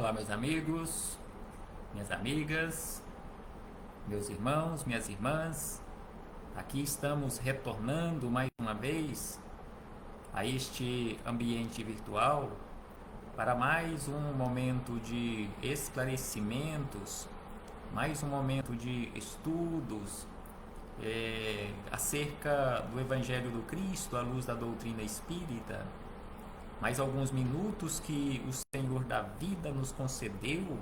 Olá, meus amigos, minhas amigas, meus irmãos, minhas irmãs. Aqui estamos retornando mais uma vez a este ambiente virtual para mais um momento de esclarecimentos, mais um momento de estudos acerca do Evangelho do Cristo à luz da doutrina espírita. Mais alguns minutos que o Senhor da vida nos concedeu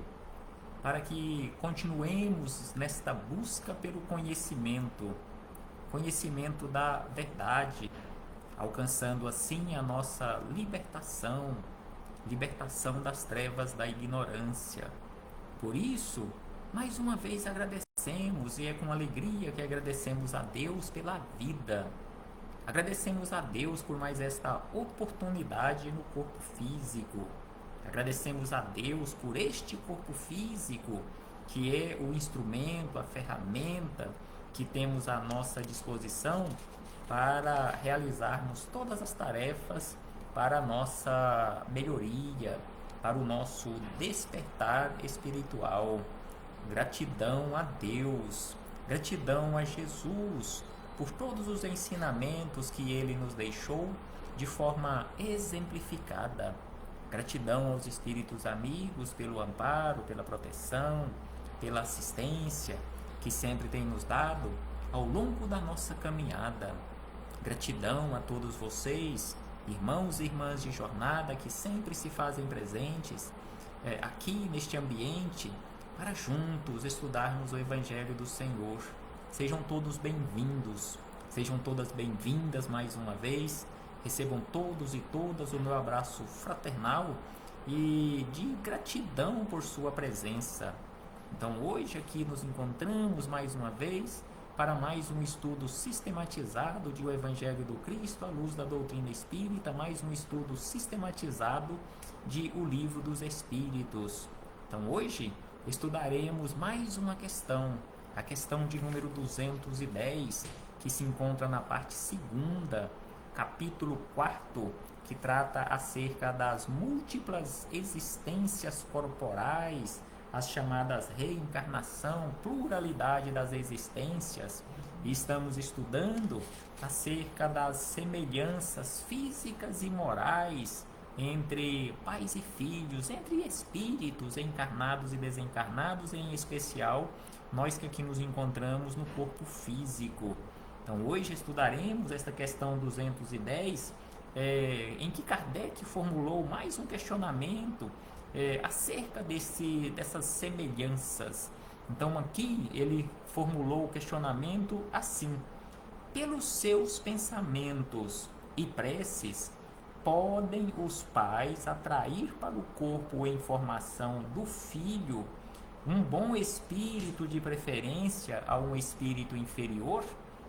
para que continuemos nesta busca pelo conhecimento da verdade, alcançando assim a nossa libertação das trevas da ignorância. Por isso, mais uma vez agradecemos, e é com alegria que agradecemos a Deus pela vida. Agradecemos a Deus por mais esta oportunidade no corpo físico. Agradecemos a Deus por este corpo físico, que é o instrumento, a ferramenta que temos à nossa disposição para realizarmos todas as tarefas para a nossa melhoria, para o nosso despertar espiritual. Gratidão a Deus, gratidão a Jesus por todos os ensinamentos que Ele nos deixou de forma exemplificada. Gratidão aos espíritos amigos pelo amparo, pela proteção, pela assistência que sempre tem nos dado ao longo da nossa caminhada. Gratidão a todos vocês, irmãos e irmãs de jornada que sempre se fazem presentes aqui neste ambiente para juntos estudarmos o Evangelho do Senhor. Sejam todos bem-vindos, sejam todas bem-vindas mais uma vez. Recebam todos e todas o meu abraço fraternal e de gratidão por sua presença. Então hoje aqui nos encontramos mais uma vez para mais um estudo sistematizado de o Evangelho do Cristo à luz da doutrina espírita, mais um estudo sistematizado de o Livro dos Espíritos. Então hoje estudaremos mais uma questão, a questão de número 210, que se encontra na parte 2ª, capítulo 4º, que trata acerca das múltiplas existências corporais, as chamadas reencarnação, pluralidade das existências. E estamos estudando acerca das semelhanças físicas e morais entre pais e filhos, entre espíritos encarnados e desencarnados, em especial nós que aqui nos encontramos no corpo físico. Então hoje estudaremos esta questão 210, em que Kardec formulou mais um questionamento acerca dessas semelhanças. Então aqui ele formulou o questionamento assim: pelos seus pensamentos e preces, podem os pais atrair para o corpo em formação do filho um bom espírito, de preferência a um espírito inferior?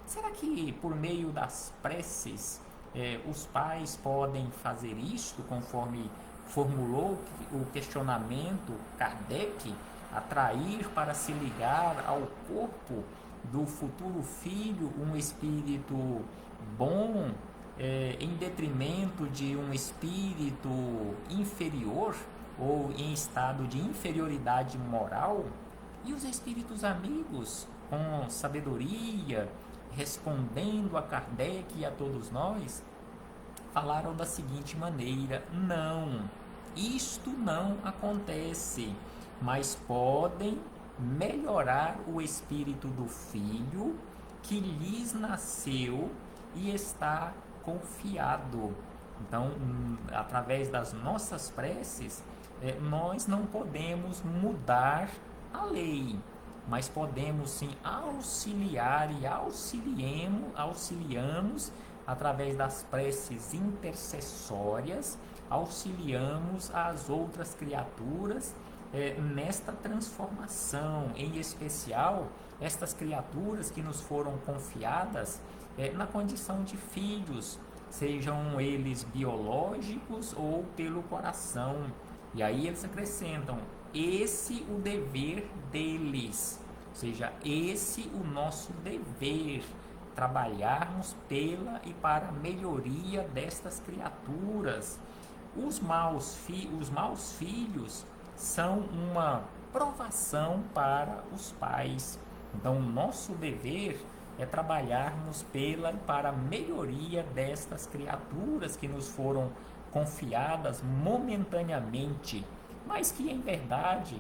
Será que por meio das preces os pais podem fazer isto, conforme formulou o questionamento Kardec, atrair para se ligar ao corpo do futuro filho um espírito bom, em detrimento de um espírito inferior ou em estado de inferioridade moral? E os espíritos amigos, com sabedoria, respondendo a Kardec e a todos nós, falaram da seguinte maneira: não, isto não acontece, mas podem melhorar o espírito do filho que lhes nasceu e está confiado. Então, através das nossas preces, nós não podemos mudar a lei, mas podemos sim auxiliar e auxiliamos através das preces intercessórias, auxiliamos as outras criaturas nesta transformação, em especial estas criaturas que nos foram confiadas na condição de filhos, sejam eles biológicos ou pelo coração. E aí eles acrescentam: esse o dever deles, ou seja, esse o nosso dever, trabalharmos pela e para a melhoria destas criaturas. Os maus filhos são uma provação para os pais. Então, o nosso dever é trabalharmos para a melhoria destas criaturas que nos foram confiadas momentaneamente, mas que em verdade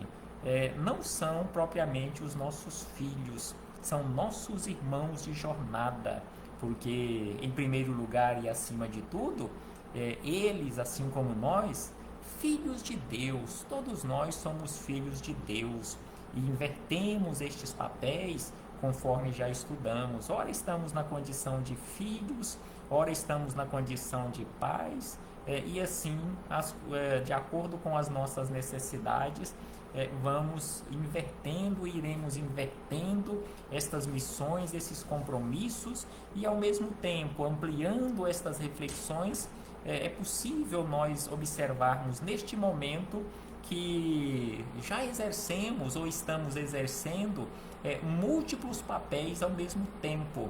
não são propriamente os nossos filhos, são nossos irmãos de jornada, porque em primeiro lugar e acima de tudo, eles, assim como nós, filhos de Deus, todos nós somos filhos de Deus e invertemos estes papéis conforme já estudamos. Ora estamos na condição de filhos, ora estamos na condição de pais, e assim, de acordo com as nossas necessidades, vamos invertendo e iremos invertendo estas missões, esses compromissos e ao mesmo tempo ampliando estas reflexões. É possível nós observarmos neste momento que já exercemos ou estamos exercendo múltiplos papéis ao mesmo tempo.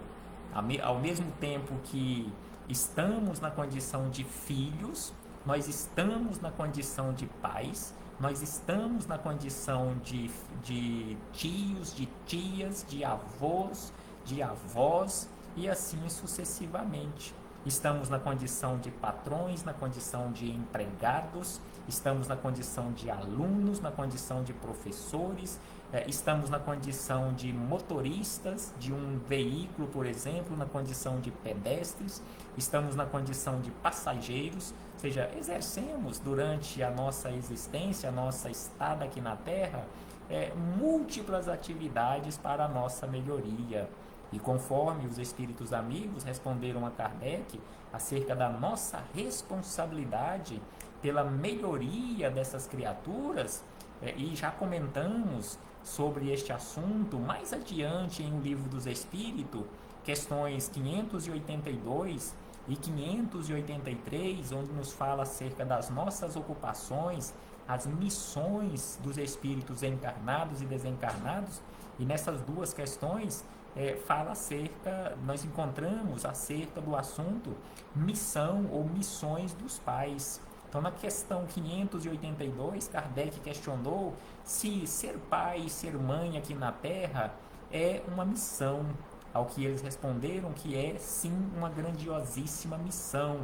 Ao mesmo tempo que estamos na condição de filhos, nós estamos na condição de pais, nós estamos na condição de tios, de tias, de avós, de avós e assim sucessivamente. Estamos na condição de patrões, na condição de empregados, estamos na condição de alunos, na condição de professores, estamos na condição de motoristas de um veículo, por exemplo, na condição de pedestres, estamos na condição de passageiros, ou seja, exercemos durante a nossa existência, a nossa estada aqui na Terra, múltiplas atividades para a nossa melhoria. E conforme os espíritos amigos responderam a Kardec acerca da nossa responsabilidade pela melhoria dessas criaturas, e já comentamos sobre este assunto mais adiante em O Livro dos Espíritos, questões 582 e 583, onde nos fala acerca das nossas ocupações, as missões dos espíritos encarnados e desencarnados, e nessas duas questões nós encontramos acerca do assunto missão ou missões dos pais. Então, na questão 582, Kardec questionou se ser pai e ser mãe aqui na Terra é uma missão. Ao que eles responderam que é sim uma grandiosíssima missão.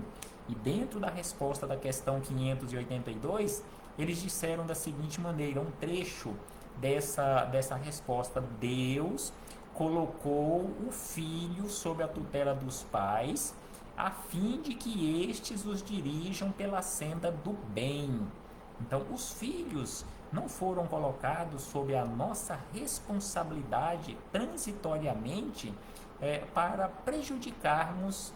E dentro da resposta da questão 582, eles disseram da seguinte maneira, um trecho dessa resposta: Deus colocou o filho sob a tutela dos pais, a fim de que estes os dirijam pela senda do bem. Então, os filhos não foram colocados sob a nossa responsabilidade transitoriamente para prejudicarmos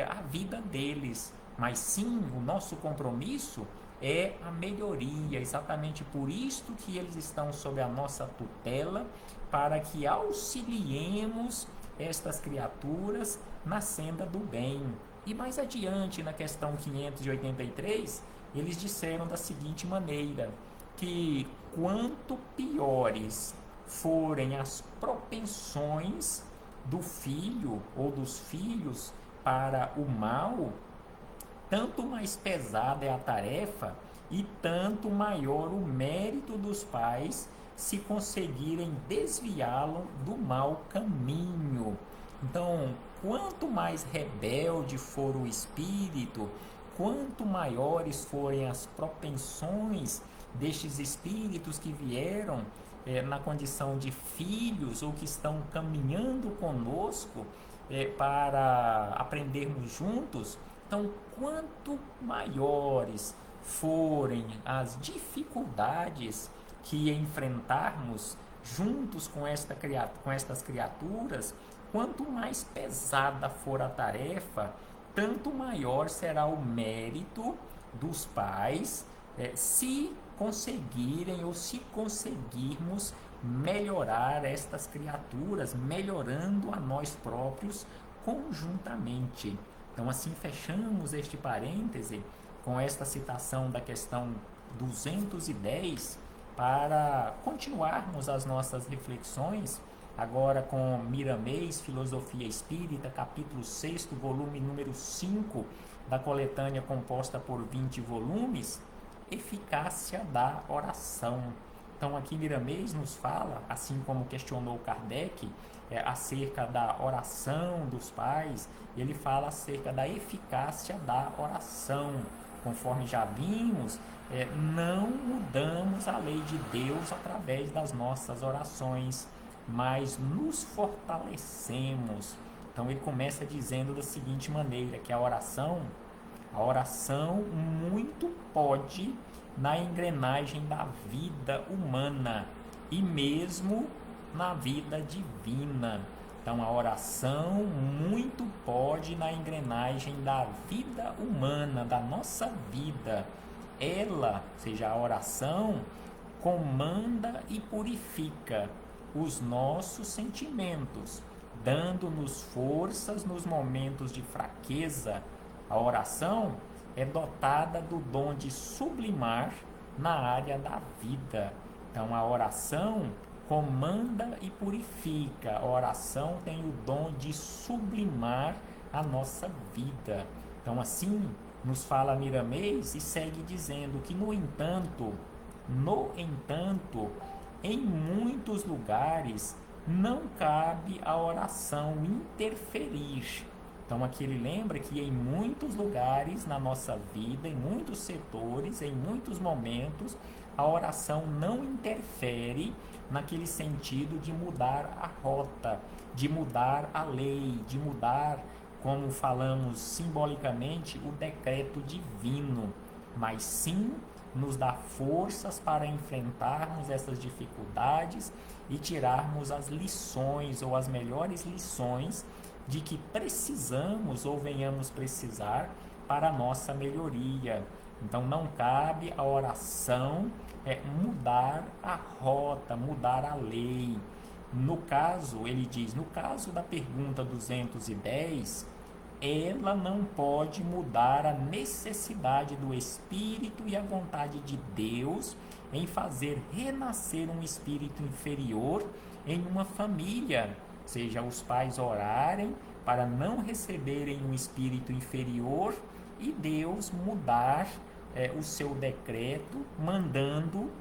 a vida deles, mas sim o nosso compromisso é a melhoria. Exatamente por isto que eles estão sob a nossa tutela, para que auxiliemos estas criaturas na senda do bem. E mais adiante, na questão 583, eles disseram da seguinte maneira, que quanto piores forem as propensões do filho ou dos filhos para o mal, tanto mais pesada é a tarefa e tanto maior o mérito dos pais se conseguirem desviá-lo do mau caminho. Então, quanto mais rebelde for o espírito, quanto maiores forem as propensões destes espíritos que vieram na condição de filhos ou que estão caminhando conosco para aprendermos juntos, então, quanto maiores forem as dificuldades que enfrentarmos juntos com estas criaturas, quanto mais pesada for a tarefa, tanto maior será o mérito dos pais se conseguirem ou se conseguirmos melhorar estas criaturas, melhorando a nós próprios conjuntamente. Então, assim fechamos este parêntese com esta citação da questão 210 para continuarmos as nossas reflexões, agora com Miramês, Filosofia Espírita, capítulo 6º, volume número 5, da coletânea composta por 20 volumes, eficácia da oração. Então aqui Miramês nos fala, assim como questionou Kardec, acerca da oração dos pais, ele fala acerca da eficácia da oração. Conforme já vimos, não mudamos a lei de Deus através das nossas orações, mas nos fortalecemos. Então ele começa dizendo da seguinte maneira, que a oração muito pode na engrenagem da vida humana e mesmo na vida divina. Então a oração muito pode na engrenagem da vida humana, da nossa vida. Ela, ou seja, a oração, comanda e purifica os nossos sentimentos, dando-nos forças nos momentos de fraqueza. A oração é dotada do dom de sublimar na área da vida. Então a oração comanda e purifica. A oração tem o dom de sublimar a nossa vida. Então assim nos fala Miramês e segue dizendo que no entanto, em muitos lugares não cabe a oração interferir. Então aqui ele lembra que em muitos lugares na nossa vida, em muitos setores, em muitos momentos, a oração não interfere naquele sentido de mudar a rota, de mudar a lei, de mudar, como falamos simbolicamente, o decreto divino, mas sim nos dá forças para enfrentarmos essas dificuldades e tirarmos as lições ou as melhores lições de que precisamos ou venhamos precisar para a nossa melhoria. Então não cabe a oração mudar a rota, mudar a lei. No caso, ele diz, no caso da pergunta 210, ela não pode mudar a necessidade do Espírito e a vontade de Deus em fazer renascer um espírito inferior em uma família. Seja os pais orarem para não receberem um espírito inferior e Deus mudar o seu decreto, mandando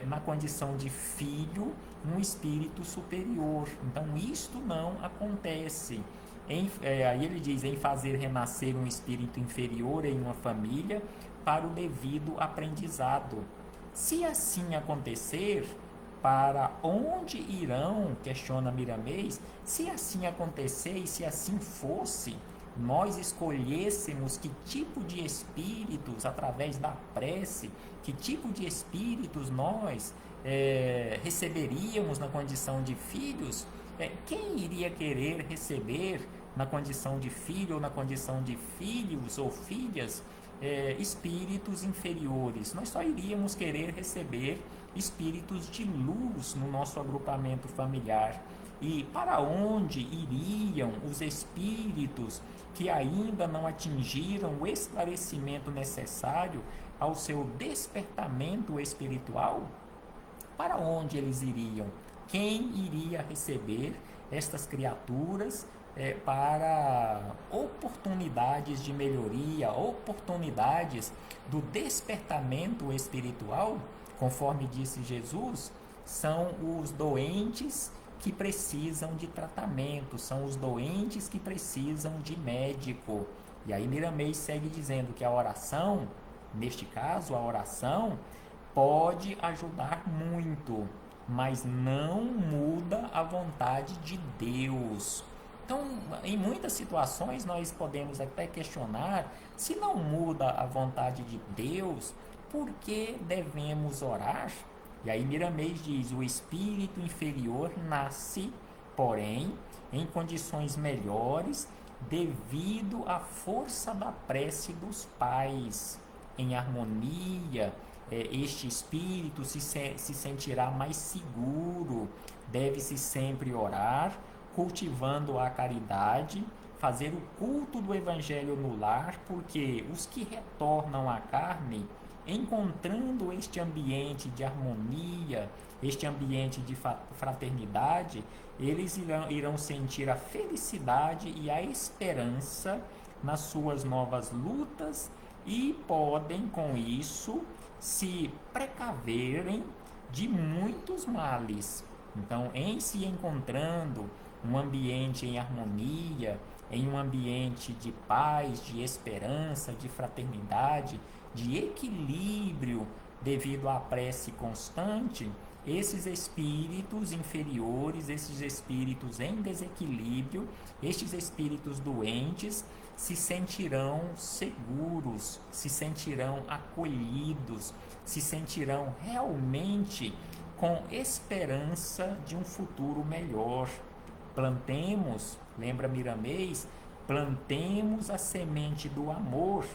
na condição de filho um espírito superior. Então isto não acontece. Aí ele diz, em fazer renascer um espírito inferior em uma família para o devido aprendizado. Se assim acontecer, para onde irão, questiona Miramês, se assim acontecer e se assim fosse, nós escolhêssemos que tipo de espíritos, através da prece, que tipo de espíritos nós receberíamos na condição de filhos, quem iria querer receber na condição de filho ou na condição de filhos ou filhas espíritos inferiores? Nós só iríamos querer receber espíritos de luz no nosso agrupamento familiar. E para onde iriam os espíritos que ainda não atingiram o esclarecimento necessário ao seu despertamento espiritual? Para onde eles iriam? Quem iria receber estas criaturas para oportunidades de melhoria, oportunidades do despertamento espiritual? Conforme disse Jesus, são os doentes que precisam de tratamento, são os doentes que precisam de médico. E aí Miramês segue dizendo que a oração, neste caso, a oração pode ajudar muito, mas não muda a vontade de Deus. Então, em muitas situações, nós podemos até questionar, se não muda a vontade de Deus, por que devemos orar? E aí Miramês diz, o espírito inferior nasce, porém, em condições melhores, devido à força da prece dos pais. Em harmonia, este espírito se sentirá mais seguro. Deve-se sempre orar, cultivando a caridade, fazer o culto do evangelho no lar, porque os que retornam à carne, encontrando este ambiente de harmonia, este ambiente de fraternidade, eles irão sentir a felicidade e a esperança nas suas novas lutas e podem, com isso, se precaverem de muitos males. Então, em se encontrando um ambiente em harmonia, em um ambiente de paz, de esperança, de fraternidade, de equilíbrio devido à prece constante, esses espíritos inferiores, esses espíritos em desequilíbrio, estes espíritos doentes, se sentirão seguros, se sentirão acolhidos, se sentirão realmente com esperança de um futuro melhor. Plantemos, lembra Miramês, plantemos a semente do amor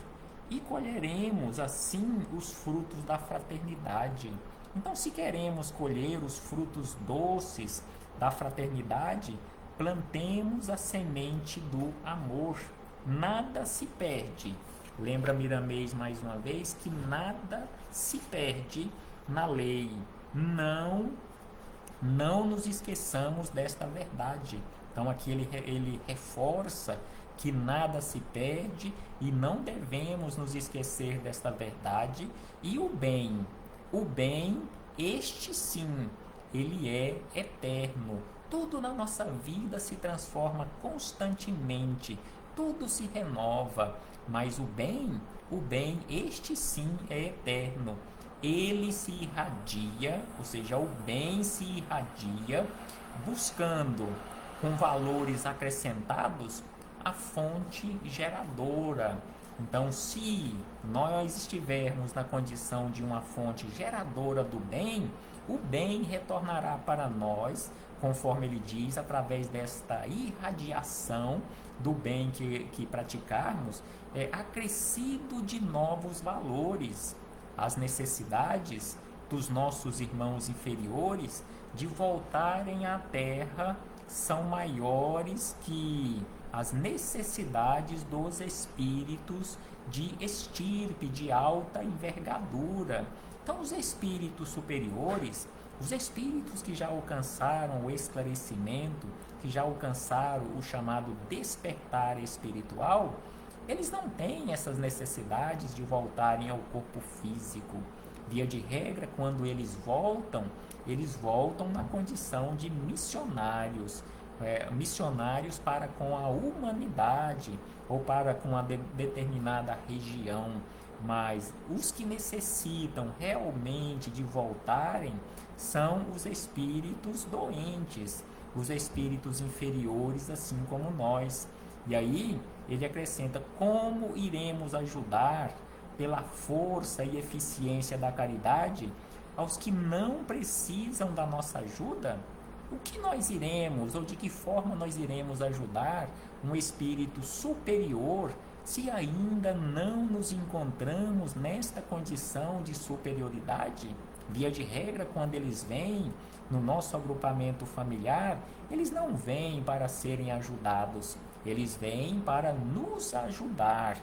e colheremos assim os frutos da fraternidade. Então, se queremos colher os frutos doces da fraternidade, plantemos a semente do amor. Nada se perde. Lembra Miramês mais uma vez que nada se perde na lei. Não nos esqueçamos desta verdade. Então aqui ele reforça que nada se perde e não devemos nos esquecer desta verdade. E o bem, este sim, ele é eterno. Tudo na nossa vida se transforma constantemente, tudo se renova, mas o bem, este sim é eterno. Ele se irradia, ou seja, o bem se irradia, buscando com valores acrescentados a fonte geradora. Então, se nós estivermos na condição de uma fonte geradora do bem, o bem retornará para nós, conforme ele diz, através desta irradiação do bem que praticarmos, acrescido de novos valores. As necessidades dos nossos irmãos inferiores de voltarem à Terra são maiores que as necessidades dos espíritos de estirpe, de alta envergadura. Então, os espíritos superiores, os espíritos que já alcançaram o esclarecimento, que já alcançaram o chamado despertar espiritual, eles não têm essas necessidades de voltarem ao corpo físico. Via de regra, quando eles voltam na condição de missionários, missionários para com a humanidade ou para com uma determinada região. Mas os que necessitam realmente de voltarem são os espíritos doentes, os espíritos inferiores, assim como nós. E aí ele acrescenta: como iremos ajudar pela força e eficiência da caridade aos que não precisam da nossa ajuda? O que nós iremos, ou de que forma nós iremos ajudar um espírito superior se ainda não nos encontramos nesta condição de superioridade? Via de regra, quando eles vêm no nosso agrupamento familiar, eles não vêm para serem ajudados, eles vêm para nos ajudar,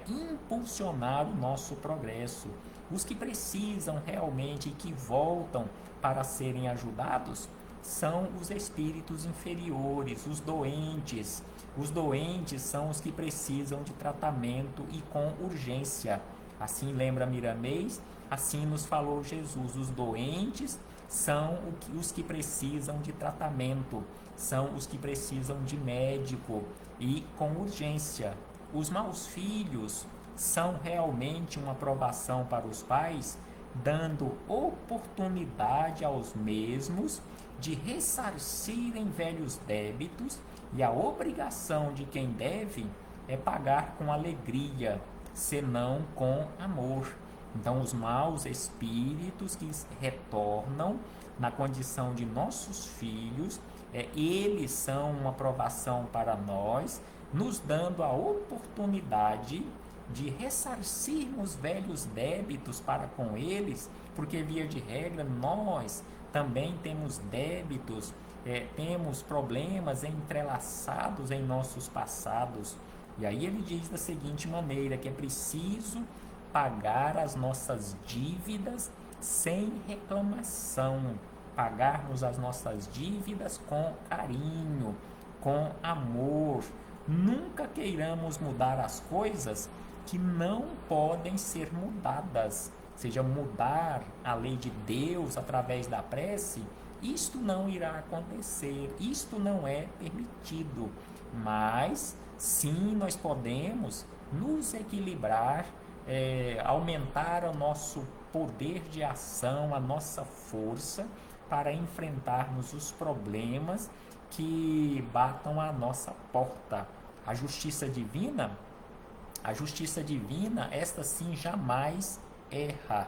impulsionar o nosso progresso. Os que precisam realmente e que voltam para serem ajudados são os espíritos inferiores, os doentes. Os doentes são os que precisam de tratamento e com urgência. Assim lembra Miramês, assim nos falou Jesus. Os doentes são os que precisam de tratamento, são os que precisam de médico e com urgência. Os maus filhos são realmente uma provação para os pais, dando oportunidade aos mesmos de ressarcirem velhos débitos, e a obrigação de quem deve é pagar com alegria, senão com amor. Então, os maus espíritos que retornam na condição de nossos filhos, eles são uma provação para nós, nos dando a oportunidade de ressarcirmos velhos débitos para com eles, porque via de regra nós também temos débitos, temos problemas entrelaçados em nossos passados. E aí ele diz da seguinte maneira, que é preciso pagar as nossas dívidas sem reclamação, pagarmos as nossas dívidas com carinho, com amor. Nunca queiramos mudar as coisas que não podem ser mudadas. seja, mudar a lei de Deus através da prece, isto não irá acontecer, isto não é permitido. Mas sim, nós podemos nos equilibrar, aumentar o nosso poder de ação, a nossa força para enfrentarmos os problemas que batam à nossa porta. A justiça divina, esta sim jamais erra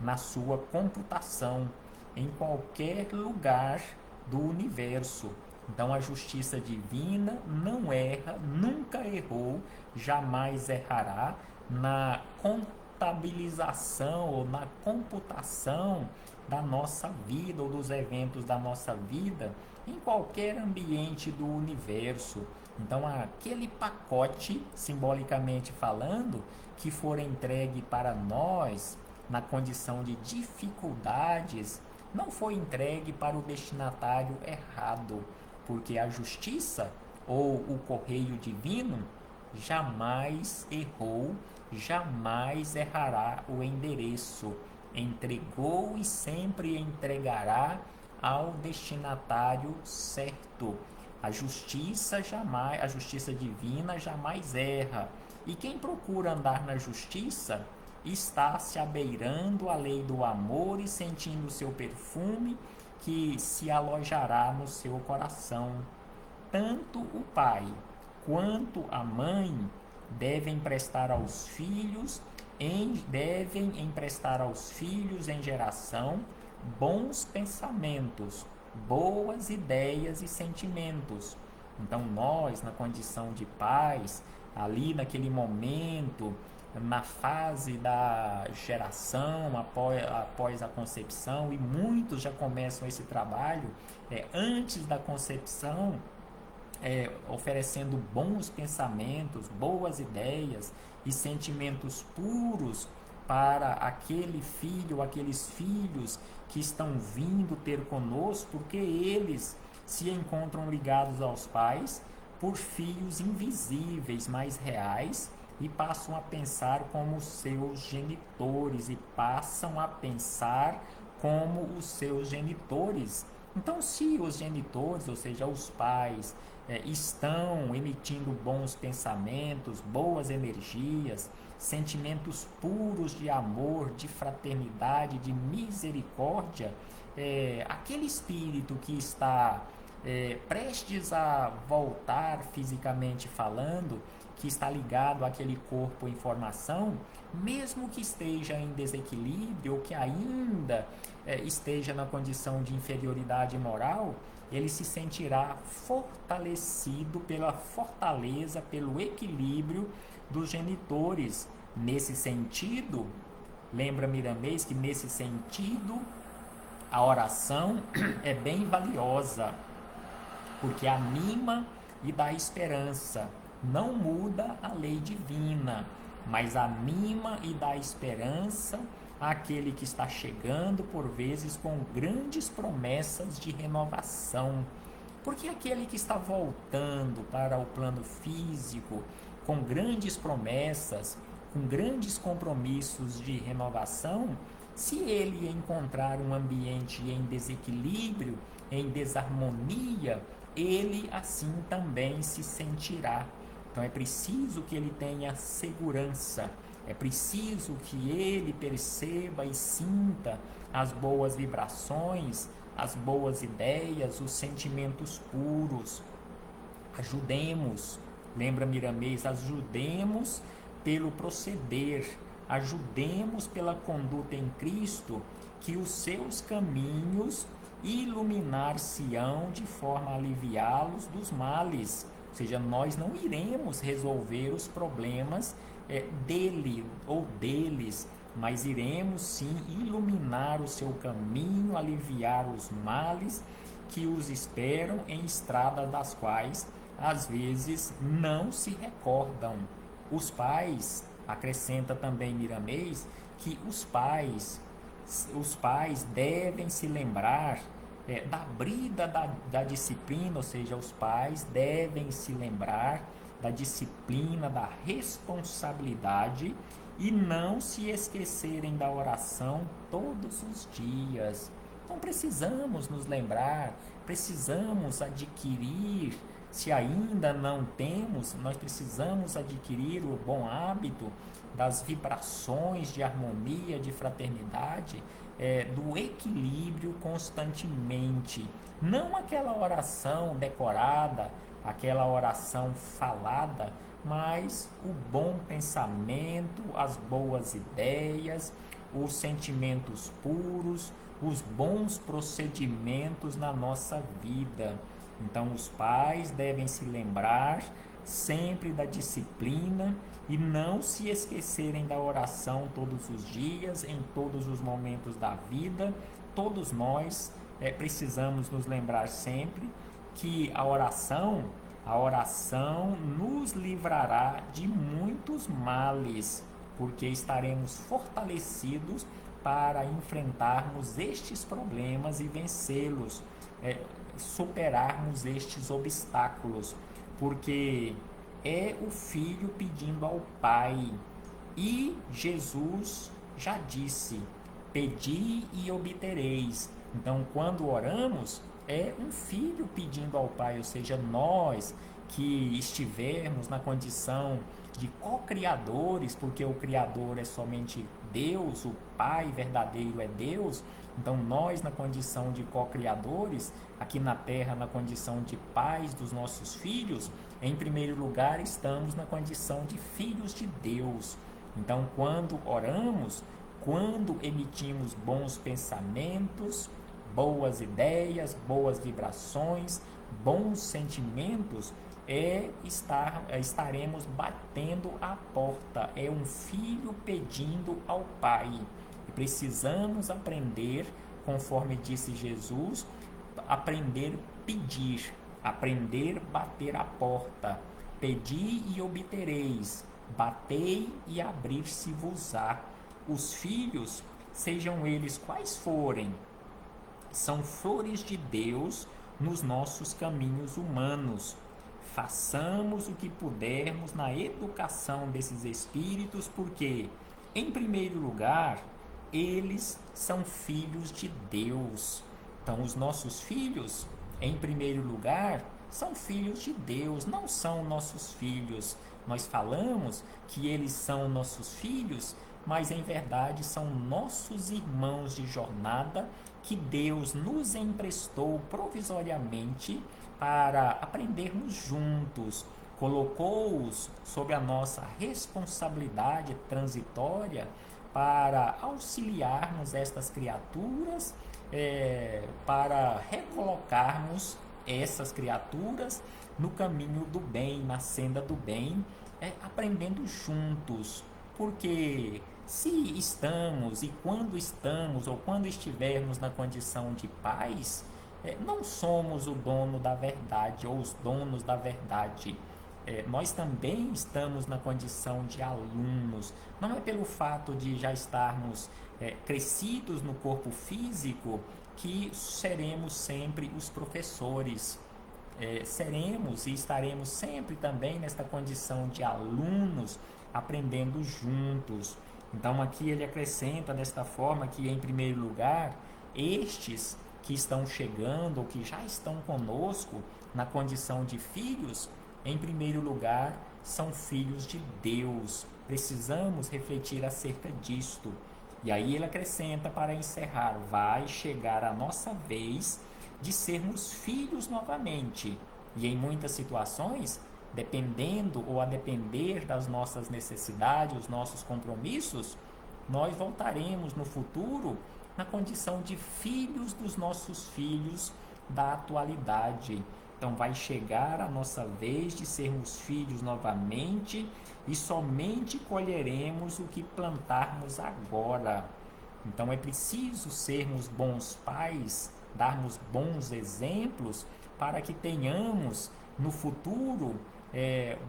na sua computação em qualquer lugar do universo. Então a justiça divina não erra, nunca errou, jamais errará na contabilização ou na computação da nossa vida ou dos eventos da nossa vida em qualquer ambiente do universo. Então aquele pacote, simbolicamente falando, que for entregue para nós na condição de dificuldades, não foi entregue para o destinatário errado, porque a justiça ou o correio divino jamais errou, jamais errará o endereço. Entregou e sempre entregará ao destinatário certo. A justiça divina jamais erra. E quem procura andar na justiça está se abeirando à lei do amor e sentindo seu perfume que se alojará no seu coração. Tanto o pai quanto a mãe devem emprestar aos filhos em geração bons pensamentos, boas ideias e sentimentos. Então nós, na condição de pais, ali naquele momento, na fase da geração após a concepção, e muitos já começam esse trabalho antes da concepção, oferecendo bons pensamentos, boas ideias e sentimentos puros para aquele filho, aqueles filhos que estão vindo ter conosco, porque eles se encontram ligados aos pais por fios invisíveis, mas reais, e passam a pensar como os seus genitores, Então, se os genitores, ou seja, os pais, estão emitindo bons pensamentos, boas energias, sentimentos puros de amor, de fraternidade, de misericórdia, aquele espírito que está prestes a voltar fisicamente falando, que está ligado àquele corpo em formação, mesmo que esteja em desequilíbrio ou que ainda esteja na condição de inferioridade moral, ele se sentirá fortalecido pela fortaleza, pelo equilíbrio dos genitores. Nesse sentido, lembra Miramês que nesse sentido a oração é bem valiosa, porque anima e dá esperança. Não muda a lei divina, mas anima e dá esperança àquele que está chegando, por vezes, com grandes promessas de renovação. Porque aquele que está voltando para o plano físico, com grandes promessas, com grandes compromissos de renovação, se ele encontrar um ambiente em desequilíbrio, em desarmonia, ele assim também se sentirá. Então é preciso que ele tenha segurança, é preciso que ele perceba e sinta as boas vibrações, as boas ideias, os sentimentos puros. Ajudemos, lembra Miramês, ajudemos pelo proceder, ajudemos pela conduta em Cristo, que os seus caminhos iluminar-se-ão de forma a aliviá-los dos males. Ou seja, nós não iremos resolver os problemas dele ou deles, mas iremos sim iluminar o seu caminho, aliviar os males que os esperam em estradas das quais às vezes não se recordam. Os pais, acrescenta também Miramês, que os pais devem se lembrar da brida da disciplina, ou seja, os pais devem se lembrar da disciplina, da responsabilidade e não se esquecerem da oração todos os dias. Então precisamos nos lembrar, precisamos adquirir, se ainda não temos, nós precisamos adquirir o bom hábito das vibrações de harmonia, de fraternidade, do equilíbrio constantemente. Não aquela oração decorada, aquela oração falada, mas o bom pensamento, as boas ideias, os sentimentos puros, os bons procedimentos na nossa vida. Então, os pais devem se lembrar sempre da disciplina e não se esquecerem da oração todos os dias, em todos os momentos da vida. Todos nós precisamos nos lembrar sempre que a oração nos livrará de muitos males, porque estaremos fortalecidos para enfrentarmos estes problemas e vencê-los, superarmos estes obstáculos, porque é o filho pedindo ao Pai. E Jesus já disse: pedi e obtereis. Então, quando oramos, é um filho pedindo ao Pai, ou seja, nós que estivermos na condição de co-criadores, porque o Criador é somente Deus, o Pai verdadeiro é Deus, então nós na condição de co-criadores, aqui na Terra na condição de pais dos nossos filhos, em primeiro lugar estamos na condição de filhos de Deus. Então quando oramos, quando emitimos bons pensamentos, boas ideias, boas vibrações, bons sentimentos, estaremos batendo a porta. É um filho pedindo ao Pai. E precisamos aprender, conforme disse Jesus, aprender a pedir, aprender a bater a porta. Pedi e obtereis, batei e abrir-se-vos-á. Os filhos, sejam eles quais forem, são flores de Deus nos nossos caminhos humanos. Façamos o que pudermos na educação desses espíritos, porque, em primeiro lugar, eles são filhos de Deus. Então, os nossos filhos, em primeiro lugar, são filhos de Deus, não são nossos filhos. Nós falamos que eles são nossos filhos, mas em verdade são nossos irmãos de jornada que Deus nos emprestou provisoriamente para aprendermos juntos, colocou-os sob a nossa responsabilidade transitória para auxiliarmos estas criaturas, para recolocarmos essas criaturas no caminho do bem, na senda do bem, aprendendo juntos, porque se estamos e quando estamos ou quando estivermos na condição de pais, não somos o dono da verdade ou os donos da verdade. Nós também estamos na condição de alunos. Não é pelo fato de já estarmos crescidos no corpo físico que seremos sempre os professores. Seremos e estaremos sempre também nesta condição de alunos, aprendendo juntos. Então aqui ele acrescenta desta forma que, em primeiro lugar, estes que estão chegando ou que já estão conosco na condição de filhos, em primeiro lugar, são filhos de Deus. Precisamos refletir acerca disto. E aí ele acrescenta para encerrar: vai chegar a nossa vez de sermos filhos novamente. E em muitas situações, dependendo ou a depender das nossas necessidades, os nossos compromissos, nós voltaremos no futuro na condição de filhos dos nossos filhos da atualidade. Então vai chegar a nossa vez de sermos filhos novamente e somente colheremos o que plantarmos agora. Então é preciso sermos bons pais, darmos bons exemplos para que tenhamos no futuro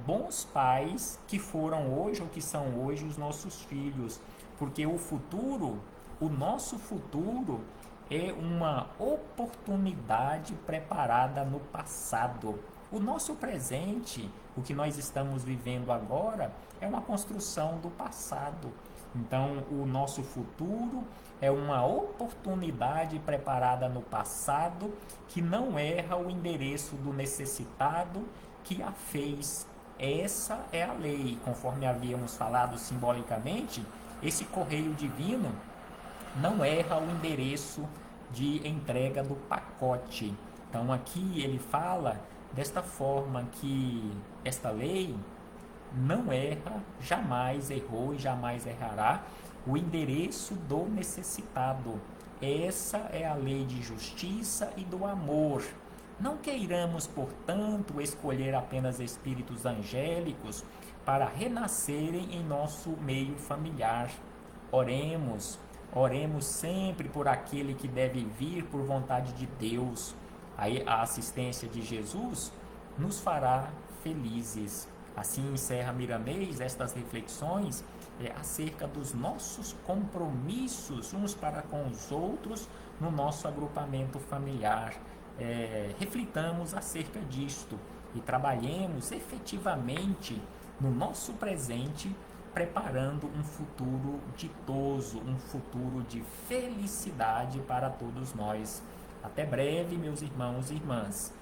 bons pais que foram hoje ou que são hoje os nossos filhos, porque o futuro, o nosso futuro é uma oportunidade preparada no passado. O nosso presente, o que nós estamos vivendo agora, é uma construção do passado. Então, o nosso futuro é uma oportunidade preparada no passado que não erra o endereço do necessitado que a fez. Essa é a lei, conforme havíamos falado simbolicamente. Esse correio divino não erra o endereço de entrega do pacote. Então aqui ele fala desta forma que esta lei não erra, jamais errou e jamais errará o endereço do necessitado. Essa é a lei de justiça e do amor. Não queiramos, portanto, escolher apenas espíritos angélicos para renascerem em nosso meio familiar. Oremos, oremos sempre por aquele que deve vir por vontade de Deus. Aí a assistência de Jesus nos fará felizes. Assim encerra Miramês estas reflexões acerca dos nossos compromissos uns para com os outros no nosso agrupamento familiar. Reflitamos acerca disto e trabalhemos efetivamente no nosso presente, preparando um futuro ditoso, um futuro de felicidade para todos nós. Até breve, meus irmãos e irmãs.